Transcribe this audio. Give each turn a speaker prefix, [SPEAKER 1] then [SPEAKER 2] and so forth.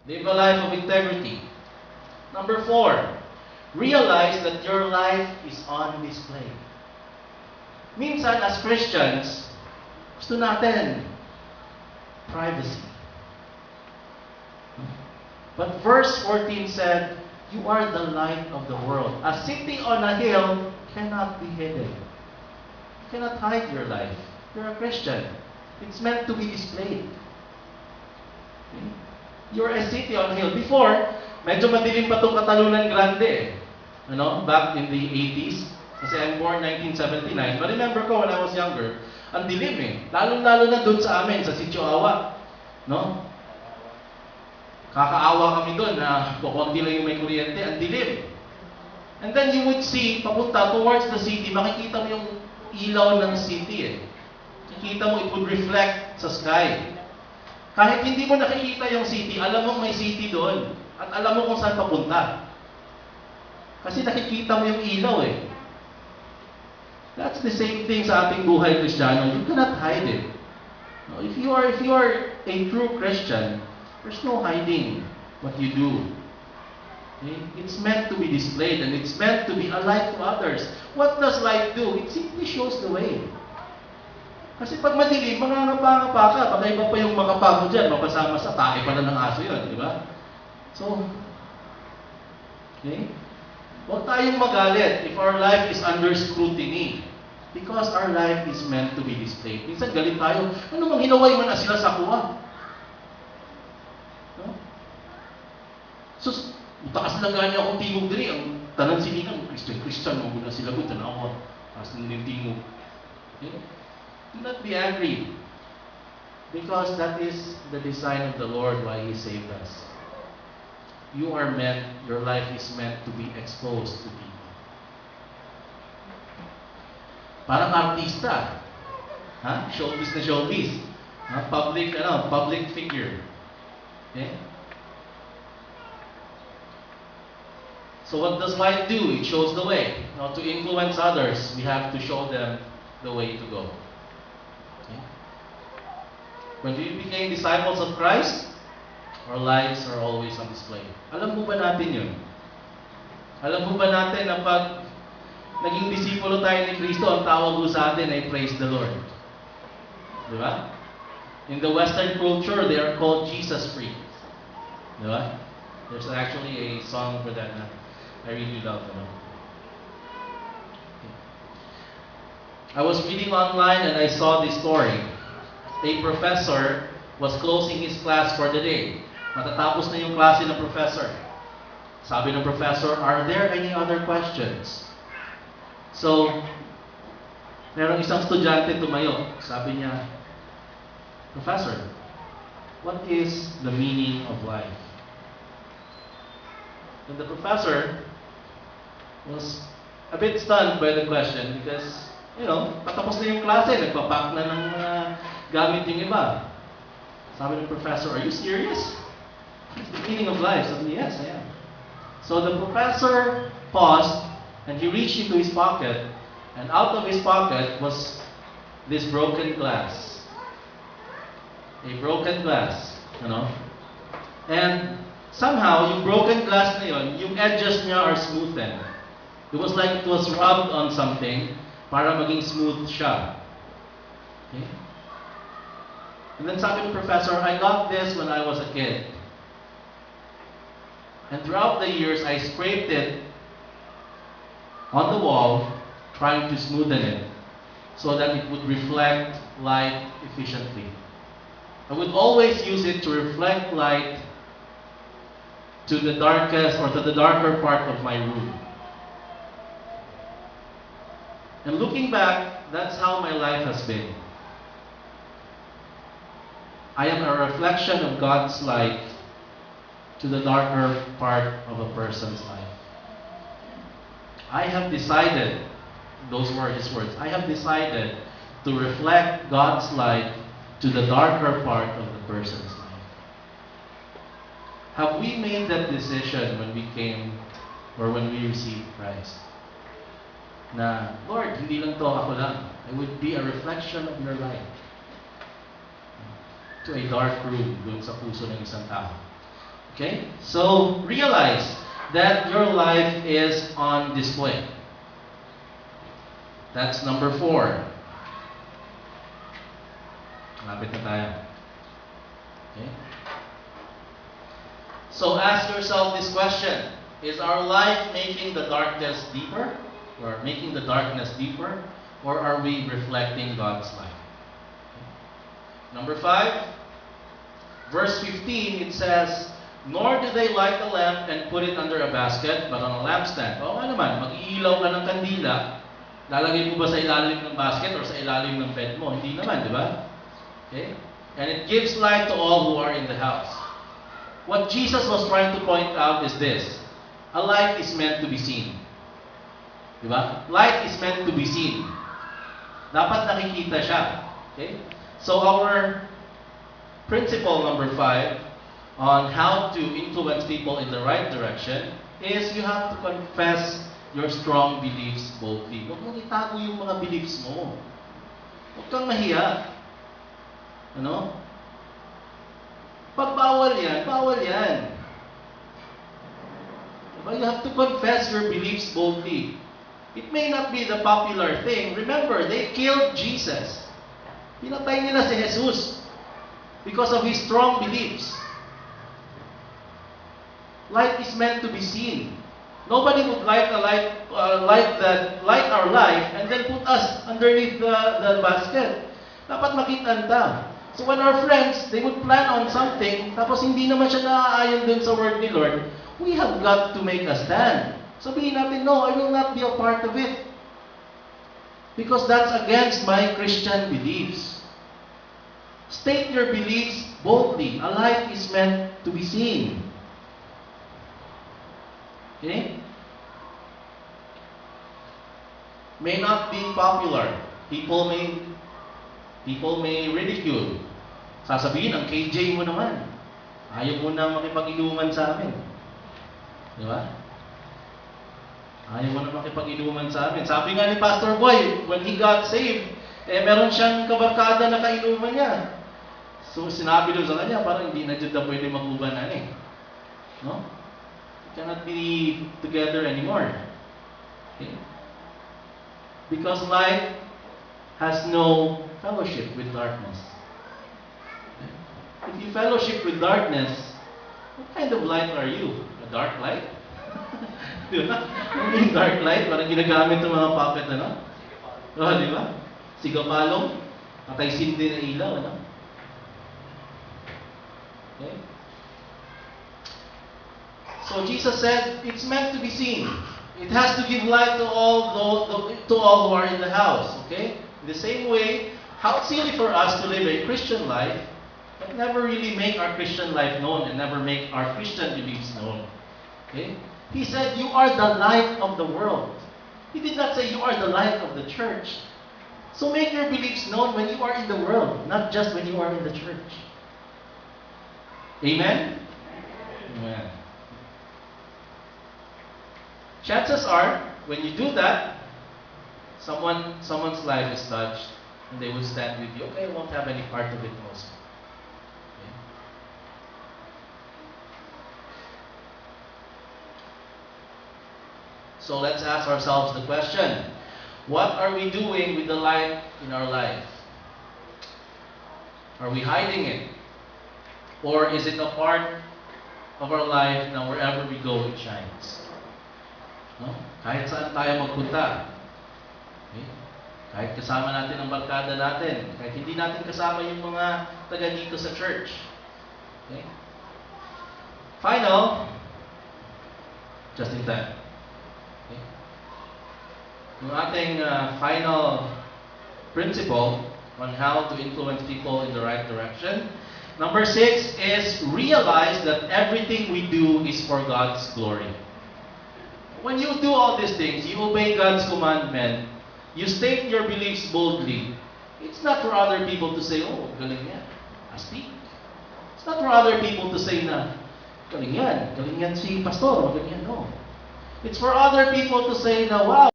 [SPEAKER 1] Live a life of integrity. Number 4, realize that your life is on display. Minsan, as Christians, gusto natin privacy. But verse 14 said, you are the light of the world. A city on a hill cannot be hidden. You cannot hide your life. You're a Christian. It's meant to be displayed. Okay? You're a city on a hill. Before, medyo madilim pa itong Katalunan Grande eh. Back in the 80s. Kasi I'm born 1979. But remember ko when I was younger, ang dilim eh. Lalo-lalo na doon sa amin, sa Sitio Awa. No? Kakaawa kami doon na kukunti lang yung may kuryente, ang dilim. And then you would see, papunta towards the city, makikita mo yung ilaw ng city eh. Makikita mo, it would reflect sa sky. Kahit hindi mo nakikita yung city, alam mo may city doon. At alam mo kung saan papunta. Kasi nakikita mo yung ilaw eh. That's the same thing sa ating buhay Kristiyano. You cannot hide it. No, if you are a true Christian, there's no hiding what you do. Okay? It's meant to be displayed and it's meant to be a light to others. What does light do? It simply shows the way. Kasi pag madilim, mangangapa-ngapa ka. Baka iba pa yung makapa mo dyan, mapasama sa tae pala ng aso yun, di ba? So, okay? Huwag tayong magalit if our life is under scrutiny. Because our life is meant to be displayed. Minsan galit tayo, ano mang hinaway man na sila sa kuha? No? Sus, taas lang ganya akong tingog diri. Ang tanan sinigang, Christian, mo na sila ko, tanaw ko. Taas lang yung tingog. Okay? Do not be angry. Because that is the design of the Lord why He saved us. You are meant, your life is meant to be exposed to people. Parang artista. Showbiz na showbiz. Public figure. Okay? So what does light do? It shows the way. Now, to influence others, we have to show them the way to go. Okay? When we became disciples of Christ, our lives are always on display. Alam mo ba natin yun? Alam mo ba natin na pag naging disipulo tayo ni Kristo, ang tawag ko sa atin ay praise the Lord. Di ba? In the Western culture, they are called Jesus freaks. Di ba? There's actually a song for that na I really love. I was reading online and I saw this story. A professor was closing his class for the day. Matatapos na yung klase ng professor. Sabi ng professor, are there any other questions? So, merong isang estudyante tumayo. Sabi niya, Professor, what is the meaning of life? And the professor was a bit stunned by the question because, patapos na yung klase, nagpapak na ng gamit yung iba. Sabi ng professor, are you serious? What's the meaning of life? Sabi niya, yes, I am. So the professor paused and he reached into his pocket, and out of his pocket was this broken glass. A broken glass, And somehow, yung broken glass na yun, yung edges niya are smoothened. It was like it was rubbed on something para maging smooth siya. Okay? And then sabi ng professor, I got this when I was a kid. And throughout the years, I scraped it on the wall, trying to smoothen it so that it would reflect light efficiently. I would always use it to reflect light to the darkest or to the darker part of my room. And looking back, that's how my life has been. I am a reflection of God's light to the darker part of a person's life. I have decided, those were his words, I have decided to reflect God's light to the darker part of the person's life. Have we made that decision when we came or when we received Christ? Na, Lord, hindi lang to ako lang. I would be a reflection of your light to a dark room dun sa puso ng isang tao. Okay? So, realize that your life is on display. That's number 4. Malapit na tayo. Okay? So, ask yourself this question. Is our life making the darkness deeper? Or making the darkness deeper? Or are we reflecting God's light? Number 5, verse 15, it says, "Nor do they light a lamp and put it under a basket, but on a lampstand." O nga naman, mag-iilaw ka ng kandila, lalagay mo ba sa ilalim ng basket or sa ilalim ng bed mo? Hindi naman, di ba? Okay? And it gives light to all who are in the house. What Jesus was trying to point out is this. A light is meant to be seen. Di ba? Light is meant to be seen. Dapat nakikita siya. Okay? So our principle number 5 on how to influence people in the right direction is you have to confess your strong beliefs boldly. Huwag mong itago yung mga beliefs mo. Huwag kang mahiya. Ano? Pag bawal yan, bawal yan. Diba? You have to confess your beliefs boldly. It may not be the popular thing. Remember, they killed Jesus. Pinatay nila si Jesus because of his strong beliefs. Light is meant to be seen. Nobody would light our life and then put us underneath the basket. Dapat makitanda. So when our friends, they would plan on something, tapos hindi naman siya naaayon dun sa word ni Lord, we have got to make a stand. Sabihin natin, no, I will not be a part of it. Because that's against my Christian beliefs. State your beliefs boldly. A light is meant to be seen. Okay? May not be popular. People may ridicule. Sasabihin, ang KJ mo naman. Ayaw mo na makipag-inuman sa amin. Di ba? Ayaw mo na makipag-inuman sa amin. Sabi nga ni Pastor Boy, when he got saved, meron siyang kabarkada na kainuman niya. So, sinabi doon sa kanya, parang hindi na dyan na pwede magbubanan eh. No? You cannot be together anymore. Okay? Because light has no fellowship with darkness. Okay? If you fellowship with darkness, what kind of light are you? A dark light? Di ba? Yung dark light, parang ginagamit ng mga puppet, ano? Oh, di ba? Sigapalong, patay sindi na ilaw, ano? Okay? So Jesus said, it's meant to be seen. It has to give light to all who are in the house. Okay? In the same way, how silly for us to live a Christian life, but never really make our Christian life known and never make our Christian beliefs known. Okay? He said, you are the light of the world. He did not say you are the light of the church. So make your beliefs known when you are in the world, not just when you are in the church. Amen? Amen. Chances are, when you do that, someone's life is touched, and they will stand with you. Okay, I won't have any part of it also. Okay? So let's ask ourselves the question, what are we doing with the light in our life? Are we hiding it? Or is it a part of our life na wherever we go, it shines? No? Kahit saan tayo magpunta. Okay? Kahit kasama natin ang barkada natin. Kahit hindi natin kasama yung mga taga dito sa church. Okay? Final, just in time. Okay? Yung ating final principle on how to influence people in the right direction. Number 6 is realize that everything we do is for God's glory. When you do all these things, you obey God's commandment, you state your beliefs boldly, it's not for other people to say, oh, galing yan, astig. It's not for other people to say na, galing yan si pastor, galing yan, no. It's for other people to say na, wow,